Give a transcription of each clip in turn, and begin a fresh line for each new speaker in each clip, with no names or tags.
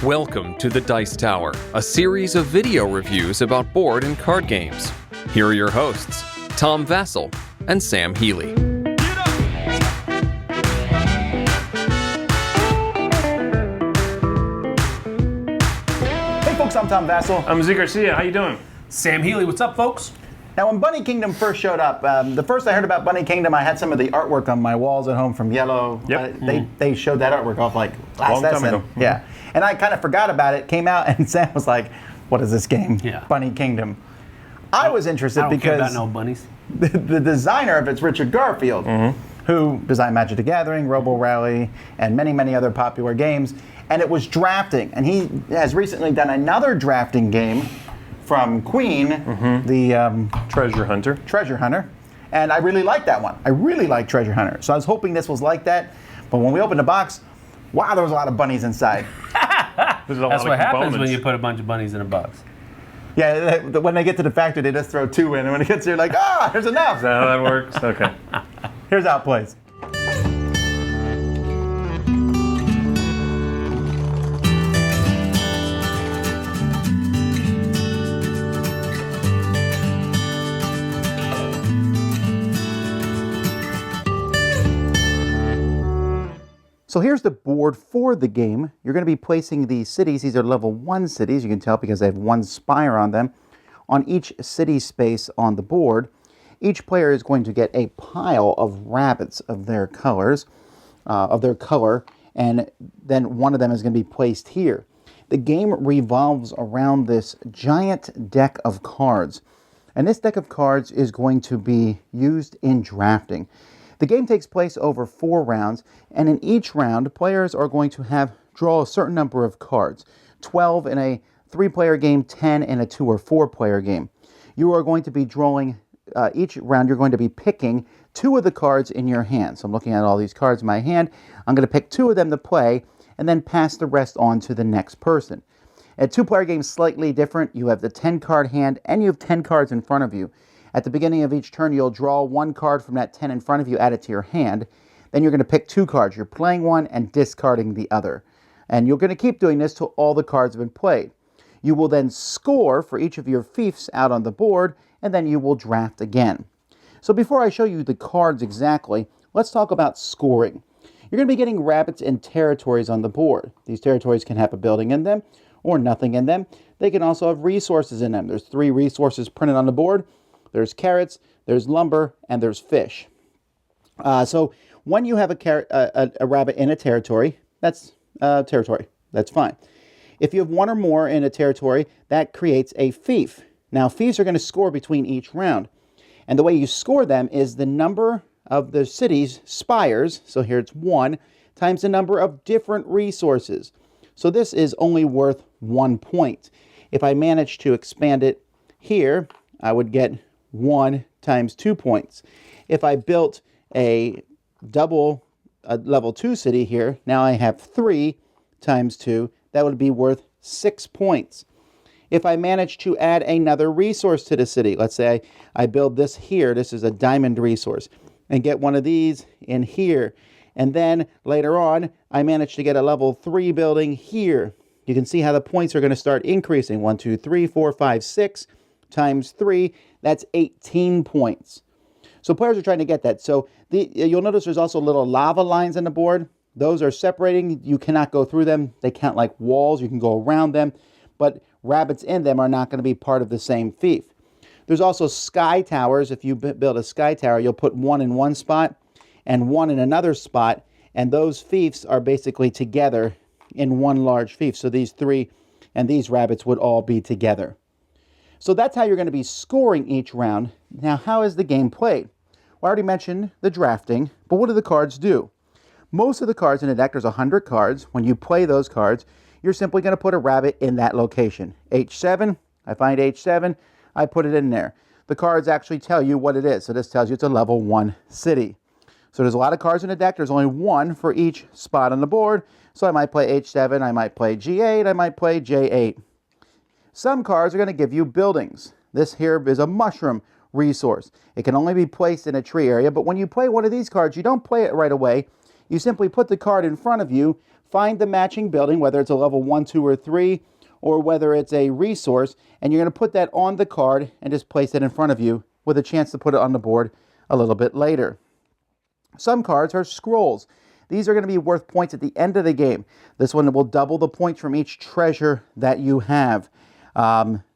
Welcome to the Dice Tower, a series of video reviews about board and card games. Here are your hosts, Tom Vassell and Sam Healy.
Hey folks, I'm Tom Vassell.
I'm Z Garcia. How you doing?
Sam Healy, what's up, folks?
Now, when Bunny Kingdom first showed up, the first I heard about Bunny Kingdom, I had some of the artwork on my walls at home from Iello.
Yep.
They showed that artwork off like last
Long time
session.
ago.
Yeah, and I kind of forgot about it. Came out and Sam was like, "What is this game?
Yeah.
Bunny Kingdom." I was interested
I don't care
because
about no bunnies.
the designer of it's Richard Garfield, who designed Magic the Gathering, Robo Rally, and many, many other popular games. And it was drafting, and he has recently done another drafting game from Queen, the
Treasure Hunter.
Treasure Hunter, and I really like that one. I really like Treasure Hunter, so I was hoping this was like that. But when we opened the box, wow, there was a lot of bunnies inside.
There's a lot
That's
of
what happens
components.
when you put a bunch of bunnies in a box.
Yeah, when they get to the factory, they just throw two in, and when it gets here, like, there's enough.
Is that how that works? Okay.
Here's how it plays. So here's the board for the game. You're going to be placing the cities. These are level 1 cities. You can tell because they have one spire on them. On each city space on the board, each player is going to get a pile of rabbits of their colors, of their color, and then one of them is going to be placed here. The game revolves around this giant deck of cards. And this deck of cards is going to be used in drafting. The game takes place over 4 rounds, and in each round, players are going to draw a certain number of cards. 12 in a 3-player game, 10 in a 2 or 4-player game. You are going to be drawing, each round you're going to be picking 2 of the cards in your hand. So I'm looking at all these cards in my hand. I'm going to pick 2 of them to play, and then pass the rest on to the next person. A 2-player game is slightly different. You have the 10-card hand, and you have 10 cards in front of you. At the beginning of each turn, you'll draw 1 card from that 10 in front of you, add it to your hand. Then you're going to pick 2 cards. You're playing one and discarding the other. And you're going to keep doing this till all the cards have been played. You will then score for each of your fiefs out on the board, and then you will draft again. So before I show you the cards exactly, let's talk about scoring. You're going to be getting rabbits and territories on the board. These territories can have a building in them or nothing in them. They can also have resources in them. There's 3 resources printed on the board. There's carrots, there's lumber, and there's fish. So when you have a rabbit in a territory, that's territory. That's fine. If you have 1 or more in a territory, that creates a fief. Now, fiefs are going to score between each round. And the way you score them is the number of the city's spires, so here it's 1, times the number of different resources. So this is only worth 1 point. If I manage to expand it here, I would get 1 times 2 points. If I built a level 2 city here, now I have 3 times 2. That would be worth 6 points. If I manage to add another resource to the city, let's say I build this here, this is a diamond resource, and get one of these in here. And then later on, I manage to get a level 3 building here. You can see how the points are going to start increasing. 1, 2, 3, 4, 5, 6 times 3. That's 18 points. So players are trying to get that. So you'll notice there's also little lava lines on the board. Those are separating. You cannot go through them. They count like walls. You can go around them. But rabbits in them are not going to be part of the same fief. There's also sky towers. If you build a sky tower, you'll put 1 in one spot and 1 in another spot. And those fiefs are basically together in one large fief. So these 3 and these rabbits would all be together. So that's how you're going to be scoring each round. Now, how is the game played? Well, I already mentioned the drafting, but what do the cards do? Most of the cards in the deck, there's 100 cards. When you play those cards, you're simply going to put a rabbit in that location. H7, I find H7, I put it in there. The cards actually tell you what it is. So this tells you it's a level 1 city. So there's a lot of cards in the deck. There's only 1 for each spot on the board. So I might play H7, I might play G8, I might play J8. Some cards are going to give you buildings. This here is a mushroom resource. It can only be placed in a tree area, but when you play one of these cards, you don't play it right away. you simply put the card in front of you, find the matching building, whether it's a level 1, 2, or 3, or whether it's a resource, and you're going to put that on the card and just place it in front of you with a chance to put it on the board a little bit later. Some cards are scrolls. These are going to be worth points at the end of the game. This one will double the points from each treasure that you have.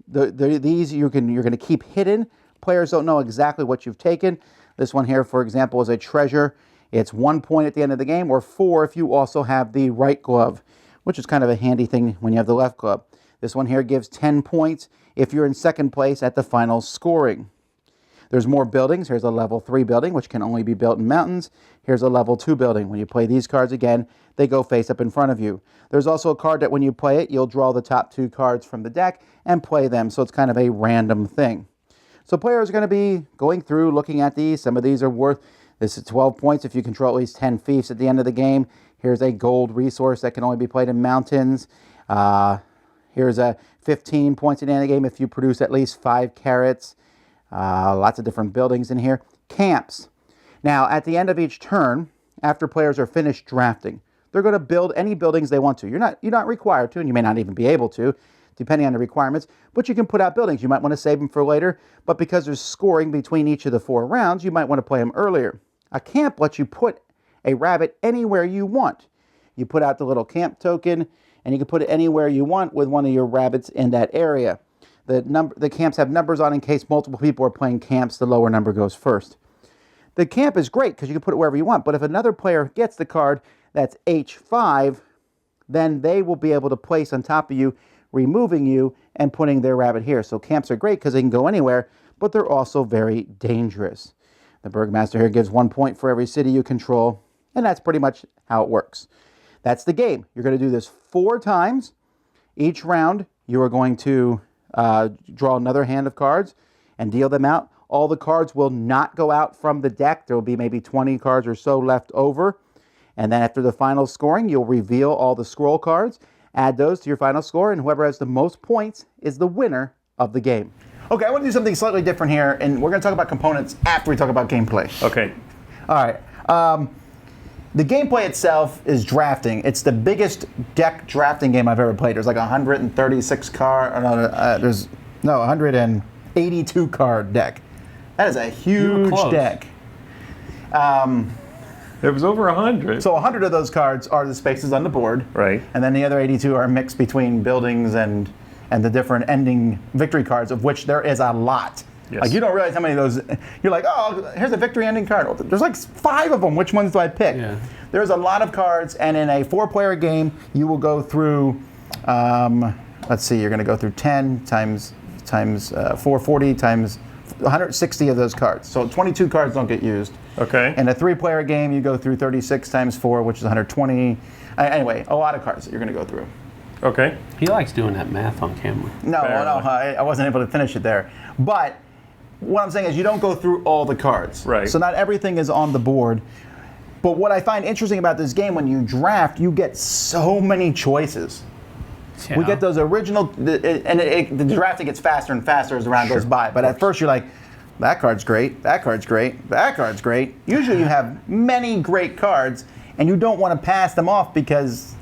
These you're going to keep hidden. Players don't know exactly what you've taken. This one here, for example, is a treasure. It's 1 point at the end of the game, or 4 if you also have the right glove, which is kind of a handy thing when you have the left glove. This one here gives 10 points if you're in second place at the final scoring. There's more buildings. Here's a level 3 building, which can only be built in mountains. Here's a level 2 building. When you play these cards again, they go face up in front of you. There's also a card that when you play it, you'll draw the top 2 cards from the deck and play them, so it's kind of a random thing. So players are going to be going through, looking at these. Some of these are worth, this is 12 points if you control at least 10 fiefs at the end of the game. Here's a gold resource that can only be played in mountains. Here's a 15 points at the end of the game if you produce at least 5 carrots. Lots of different buildings in here. Camps. Now, at the end of each turn, after players are finished drafting, they're going to build any buildings they want to. You're not required to, and you may not even be able to, depending on the requirements, but you can put out buildings. You might want to save them for later, but because there's scoring between each of the 4 rounds, you might want to play them earlier. A camp lets you put a rabbit anywhere you want. You put out the little camp token, and you can put it anywhere you want with one of your rabbits in that area. The camps have numbers on in case multiple people are playing camps. The lower number goes first. The camp is great because you can put it wherever you want, but if another player gets the card that's H5, then they will be able to place on top of you, removing you and putting their rabbit here. So camps are great because they can go anywhere, but they're also very dangerous. The Burgmaster here gives 1 point for every city you control, and that's pretty much how it works. That's the game. You're going to do this 4 times. Each round, you are going to draw another hand of cards and deal them out. All the cards will not go out from the deck. There will be maybe 20 cards or so left over. And then after the final scoring, you'll reveal all the scroll cards, add those to your final score, and whoever has the most points is the winner of the game. Okay, I want to do something slightly different here, and we're going to talk about components after we talk about gameplay.
Okay.
All right. The gameplay itself is drafting. It's the biggest deck drafting game I've ever played. There's like 136 there's 182 card deck. That is a huge deck.
It was over 100.
So 100 of those cards are the spaces on the board.
Right.
And then the other 82 are mixed between buildings and the different ending victory cards, of which there is a lot.
Yes.
Like, you don't realize how many of those, you're like, oh, here's a victory ending card. Well, there's like 5 of them. Which ones do I pick?
Yeah.
There's a lot of cards, and in a 4-player game, you will go through, let's see, you're going to go through 10 times 440 times 160 of those cards. So 22 cards don't get used.
Okay.
In a 3-player game, you go through 36 times 4, which is 120. Anyway, a lot of cards that you're going to go through.
Okay.
He likes doing that math on camera.
No, I wasn't able to finish it there. But what I'm saying is you don't go through all the cards.
Right.
So not everything is on the board. But what I find interesting about this game, when you draft, you get so many choices.
Yeah.
We get those original, the drafting gets faster and faster as the round goes by. But at first you're like, that card's great, that card's great, that card's great. Usually you have many great cards, and you don't want to pass them off because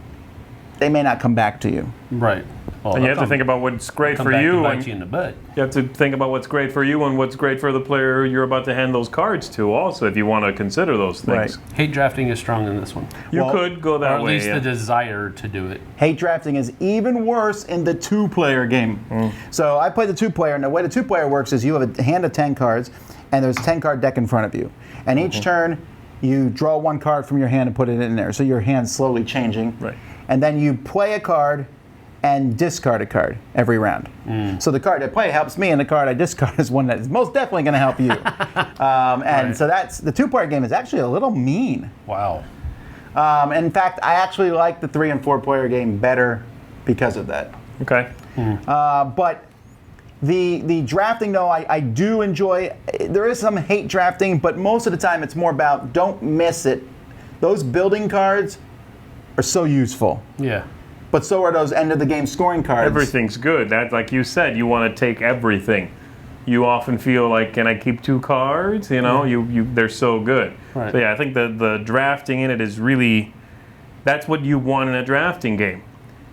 they may not come back to you.
Right. Well,
And you have to think about what's great for you.
And bite you in the butt.
You have to think about what's great for you and what's great for the player you're about to hand those cards to also, if you want to consider those things.
Right.
Hate drafting is strong in this one.
You could go
Or
that
at
way.
least the desire to do it.
Hate drafting is even worse in the 2-player game. So I play the 2-player, and the way the 2-player works is you have a hand of 10 cards, and there's a 10-card deck in front of you. And each turn, you draw 1 card from your hand and put it in there. So your hand's slowly changing.
Right.
And then you play a card and discard a card every round. So the card I play helps me, and the card I discard is one that is most definitely going to help you. So that's the 2-player game is actually a little mean.
Wow.
In fact, I actually like the 3- and 4-player game better because of that.
Okay.
But the drafting, though, I do enjoy. There is some hate drafting, but most of the time it's more about don't miss it. Those building cards are so useful.
Yeah.
But so are those end of the game scoring cards.
Everything's good. That, like you said, you want to take everything. You often feel like, can I keep 2 cards? You know, they're so good.
Right.
So yeah, I think the drafting in it is really, that's what you want in a drafting game.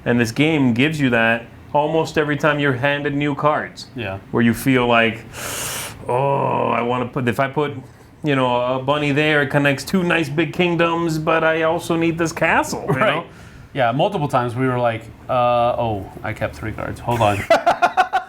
And this game gives you that almost every time you're handed new cards.
Yeah.
Where you feel like, oh, I want to put, if I put, you know, a bunny there, it connects 2 nice big kingdoms, but I also need this castle, you know?
Yeah, multiple times we were like, oh, I kept 3 cards. Hold on.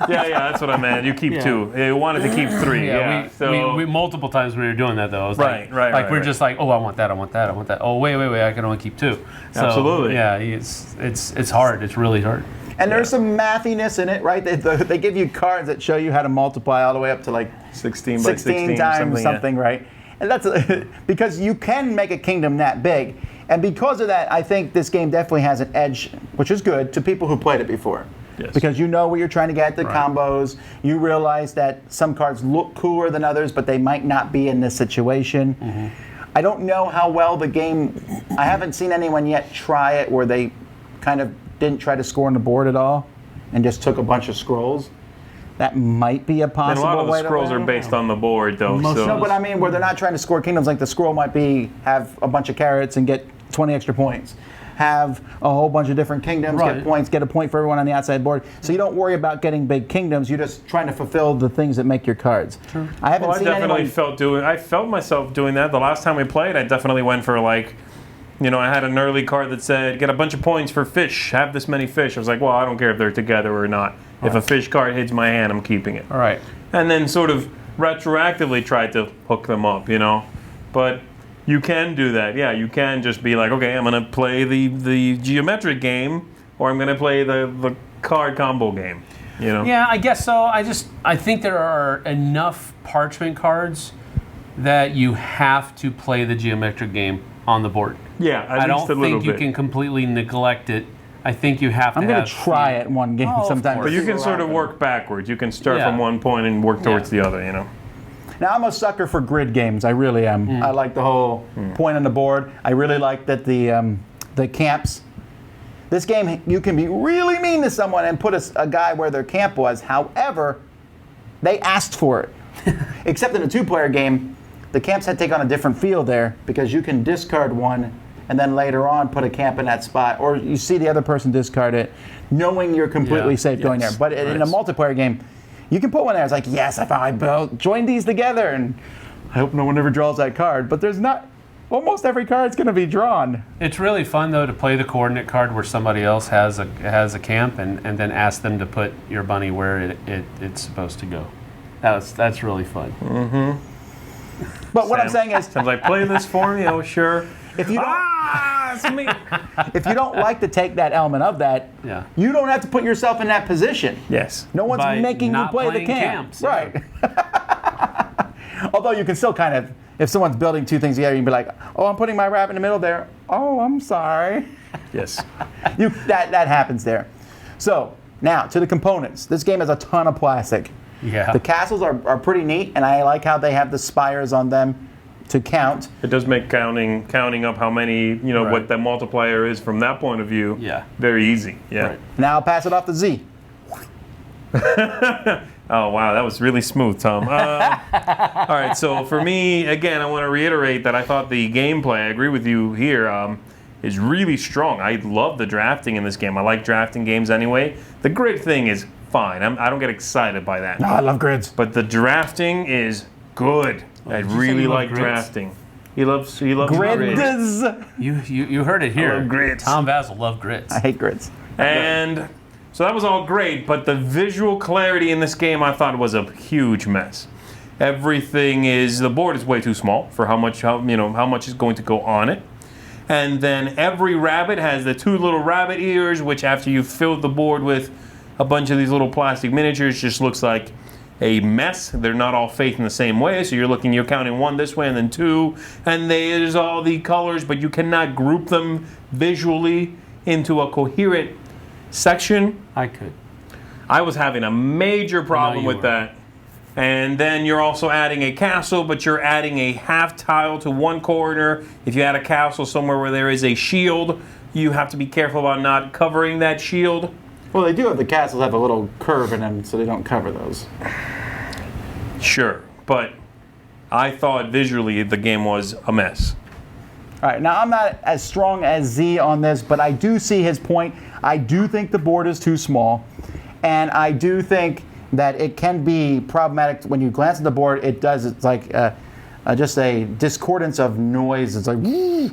Yeah, that's what I meant. You keep 2. You wanted to keep 3. Yeah,
we multiple times we were doing that though. It was
Right.
we're just like, oh, I want that. Oh, wait, I can only keep 2. So,
Absolutely.
Yeah, it's hard. It's really hard.
And there's some mathiness in it, right? They give you cards that show you how to multiply all the way up to like
16 by 16
times something,
yeah.
right? And that's because you can make a kingdom that big. And because of that, I think this game definitely has an edge, which is good, to people who played it before.
Yes.
Because you know what you're trying to get, the combos. You realize that some cards look cooler than others, but they might not be in this situation.
Mm-hmm.
I don't know how well the game, I haven't seen anyone yet try it where they kind of didn't try to score on the board at all and just took a bunch of scrolls. That might be a possible way.
And a lot of the scrolls are based on the board, though.
No, but I mean, where they're not trying to score kingdoms, like the scroll might be have a bunch of carrots and get 20 extra points. Have a whole bunch of different kingdoms, get points, get a point for everyone on the outside board. So you don't worry about getting big kingdoms. You're just trying to fulfill the things that make your cards.
True.
I haven't seen anyone...
I felt myself doing that. The last time we played, I definitely went for like, you know, I had an early card that said, get a bunch of points for fish, have this many fish. I was like, well, I don't care if they're together or not. If a fish card hits my hand, I'm keeping it.
All right.
And then sort of retroactively tried to hook them up, you know. But you can do that. Yeah, you can just be like, okay, I'm going to play the geometric game, or I'm going to play the card combo game, you know.
Yeah, I guess so. I think there are enough parchment cards that you have to play the geometric game on the board.
Yeah,
I don't think you can completely neglect it. I think you have to.
I'm going to try it one game sometime.
But you can sort of work backwards. You can start from one point and work towards the other, you know.
Now, I'm a sucker for grid games. I really am. I like the whole point on the board. I really like that the camps. This game, you can be really mean to someone and put a guy where their camp was. However, they asked for it. Except in a 2-player game, the camps had to take on a different field there because you can discard one and then later on put a camp in that spot, or you see the other person discard it, knowing you're completely safe going there. But in a multiplayer game, you can put one there. It's like, yes, I joined these together, and I hope no one ever draws that card. But there's not. Almost every card's going to be drawn.
It's really fun though to play the coordinate card where somebody else has a camp, and then ask them to put your bunny where it's supposed to go. That's really fun.
Mm-hmm. But what I'm saying is,
sounds like, play this for me. Oh, sure.
If you don't,
it's me.
If you don't like to take that element of that, you don't have to put yourself in that position.
Yes.
No one's making you play the
camps.
Right. Although you can still kind of, if someone's building 2 things together, you can be like, oh, I'm putting my rabbit in the middle there. Oh, I'm sorry.
Yes.
That happens there. So now to the components. This game has a ton of plastic.
Yeah.
The castles are pretty neat, and I like how they have the spires on them to count.
It does make counting up how many, you know, what that multiplier is from that point of view.
Yeah.
Very easy. Yeah.
Right.
Now I'll pass it off to Z.
Oh, wow, that was really smooth, Tom. All right, so for me, again, I want to reiterate that I thought the gameplay, I agree with you here, is really strong. I love the drafting in this game. I like drafting games anyway. The grid thing is fine. I don't get excited by that.
No, I love grids.
But the drafting is good. I really like drafting. He loves grids.
You heard it here.
I love grids.
Tom Vassell loved grids.
I hate grids.
And so that was all great, but the visual clarity in this game I thought was a huge mess. Everything the board is way too small for how much is going to go on it. And then every rabbit has the 2 little rabbit ears, which after you've filled the board with a bunch of these little plastic miniatures, just looks like a mess. They're not all facing the same way, so you're counting 1 this way and then 2, and there's all the colors, but you cannot group them visually into a coherent section.
I could.
I was having a major problem with that. And then you're also adding a castle, but you're adding a half tile to one corner. If you add a castle somewhere where there is a shield, you have to be careful about not covering that shield.
Well, they do have the castles have a little curve in them, so they don't cover those.
Sure, but I thought visually the game was a mess.
All right, now I'm not as strong as Z on this, but I do see his point. I do think the board is too small, and I do think that it can be problematic when you glance at the board. It's like just a discordance of noise. It's like, woo.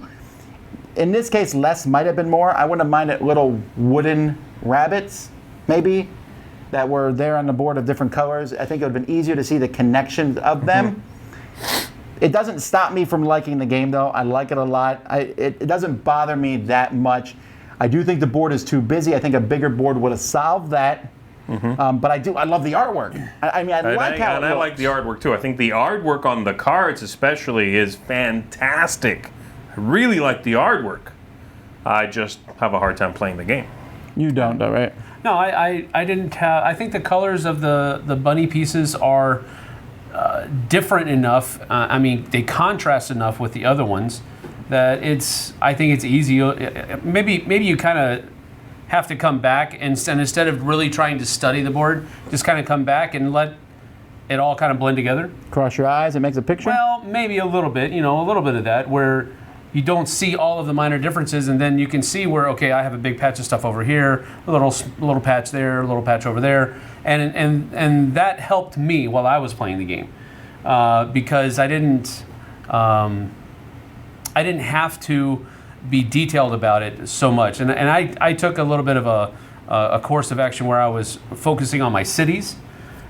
In this case, less might have been more. I wouldn't have minded little wooden rabbits, maybe, that were there on the board of different colors. I think it would have been easier to see the connections of them. It doesn't stop me from liking the game, though. I like it a lot. It doesn't bother me that much. I do think the board is too busy. I think a bigger board would have solved that. But I love the artwork. I
like the artwork, too. I think the artwork on the cards especially is fantastic. I really like the artwork. I just have a hard time playing the game.
You don't, though, right?
No, I didn't have. I think the colors of the bunny pieces are different enough. I mean, they contrast enough with the other ones that I think it's easy. Maybe you kind of have to come back and instead of really trying to study the board, just kind of come back and let it all kind of blend together.
Cross your eyes, it makes a picture?
Well, maybe a little bit, a little bit of that, where you don't see all of the minor differences, and then you can see where, okay, I have a big patch of stuff over here, a little patch there, a little patch over there, and that helped me while I was playing the game, because I didn't have to be detailed about it so much, and I took a little bit of a course of action where I was focusing on my cities.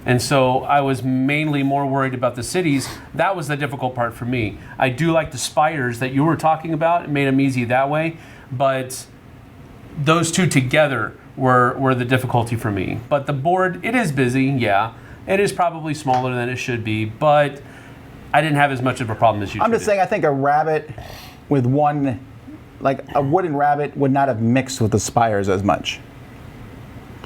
And so I was mainly more worried about the cities. That was the difficult part for me. I do like the spires that you were talking about. It made them easy that way. But those two together were the difficulty for me. But the board, it is busy, yeah. It is probably smaller than it should be, but I didn't have as much of a problem as you did.
I'm just saying, I think a rabbit with one, like a wooden rabbit, would not have mixed with the spires as much.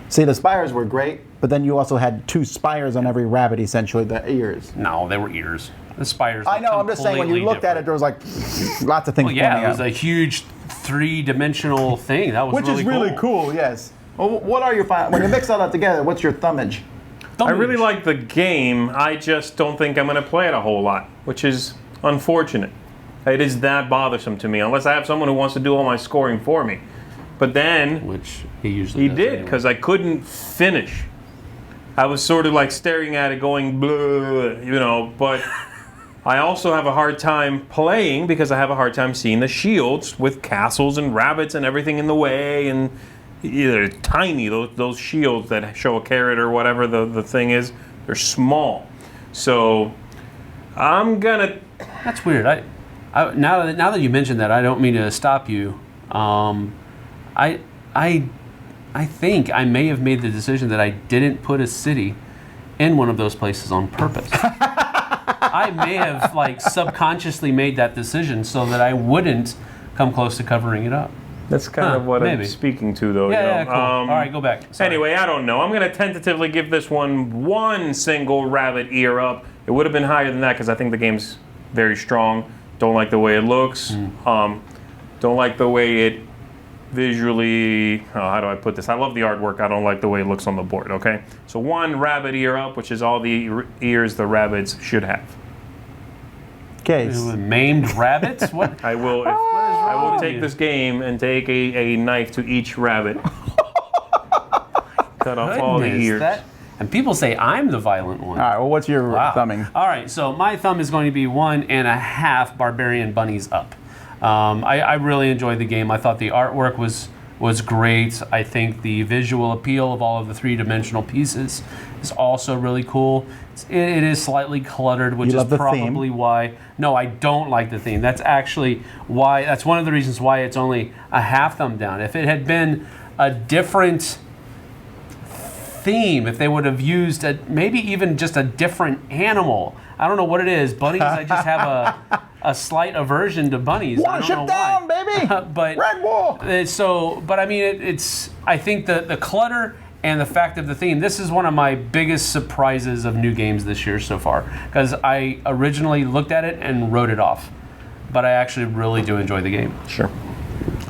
See, the spires were great, but then you also had two spires on every rabbit, essentially, the ears.
No, they were ears. The spires.
I know, I'm just saying, when you looked at it, there was like lots of things pointing out.
It was a huge three-dimensional thing. That was
Which is really cool, yes. Well, what are your final, when you mix all that together, what's your thumbage?
I really like the game. I just don't think I'm going to play it a whole lot, which is unfortunate. It is that bothersome to me, unless I have someone who wants to do all my scoring for me. But then,
which he usually does
did, because I couldn't finish. I was sort of like staring at it going, blah, but I also have a hard time playing because I have a hard time seeing the shields with castles and rabbits and everything in the way, and they're tiny, those shields that show a carrot or whatever the thing is, they're small. So I'm gonna...
That's weird. Now that you mentioned that, I don't mean to stop you. I think I may have made the decision that I didn't put a city in one of those places on purpose. I may have subconsciously made that decision so that I wouldn't come close to covering it up.
That's kind of what I'm speaking to, though.
Yeah, cool. All right, go back. Sorry.
Anyway, I don't know. I'm going to tentatively give this one single rabbit ear up. It would have been higher than that because I think the game's very strong. Don't like the way it looks. Don't like the way it visually, how do I put this? I love the artwork. I don't like the way it looks on the board, okay? So one rabbit ear up, which is all the ears the rabbits should have.
Okay.
Maimed rabbits? What?
I will take this game and take a knife to each rabbit. Cut off all the ears.
And people say I'm the violent one.
All right, well, what's your thumbing?
All right, so my thumb is going to be 1.5 barbarian bunnies up. I really enjoyed the game. I thought the artwork was great. I think the visual appeal of all of the three-dimensional pieces is also really cool. It is slightly cluttered, which is probably why... No, I don't like the theme. That's actually why... That's one of the reasons why it's only a half thumb down. If it had been a different theme, if they would have used maybe even just a different animal. I don't know what it is. Bunnies, I just have a slight aversion to bunnies.
One ship down, baby!
But
Red Wolf!
But I mean, I think the clutter and the fact of the theme, this is one of my biggest surprises of new games this year so far. Because I originally looked at it and wrote it off. But I actually really do enjoy the game.
Sure.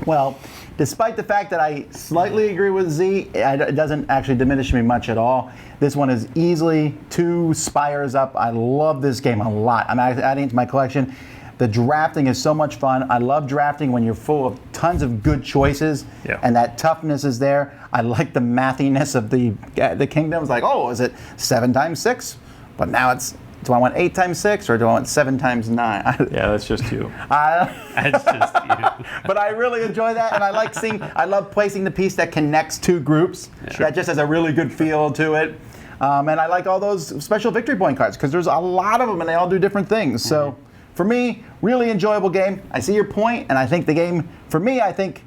Well, despite the fact that I slightly agree with Z, it doesn't actually diminish me much at all. This one is easily 2 spires up. I love this game a lot. I'm adding it to my collection. The drafting is so much fun. I love drafting when you're full of tons of good choices, and that toughness is there. I like the mathiness of the kingdoms. Like, oh, is it 7 times 6? But now it's, do I want 8 times 6 or do I want 7 times 9?
Yeah, that's just you.
That's just you.
But I really enjoy that, and I love placing the piece that connects 2 groups. That just has a really good feel to it. And I like all those special victory point cards because there's a lot of them and they all do different things. So for me, really enjoyable game. I see your point, and I think the game, for me, I think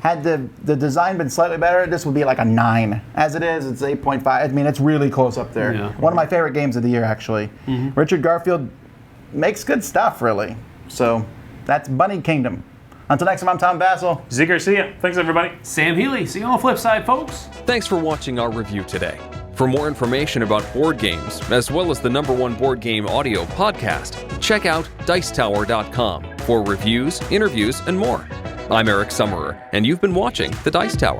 had the design been slightly better, this would be like a 9. As it is, it's 8.5. I mean, it's really close up there.
Yeah.
One of my favorite games of the year, actually. Richard Garfield makes good stuff, really. So that's Bunny Kingdom. Until next time, I'm Tom Vassell.
Z Garcia. Thanks, everybody.
Sam Healy. See you on the flip side, folks.
Thanks for watching our review today. For more information about board games, as well as the #1 board game audio podcast, check out Dicetower.com for reviews, interviews, and more. I'm Eric Summerer, and you've been watching The Dice Tower.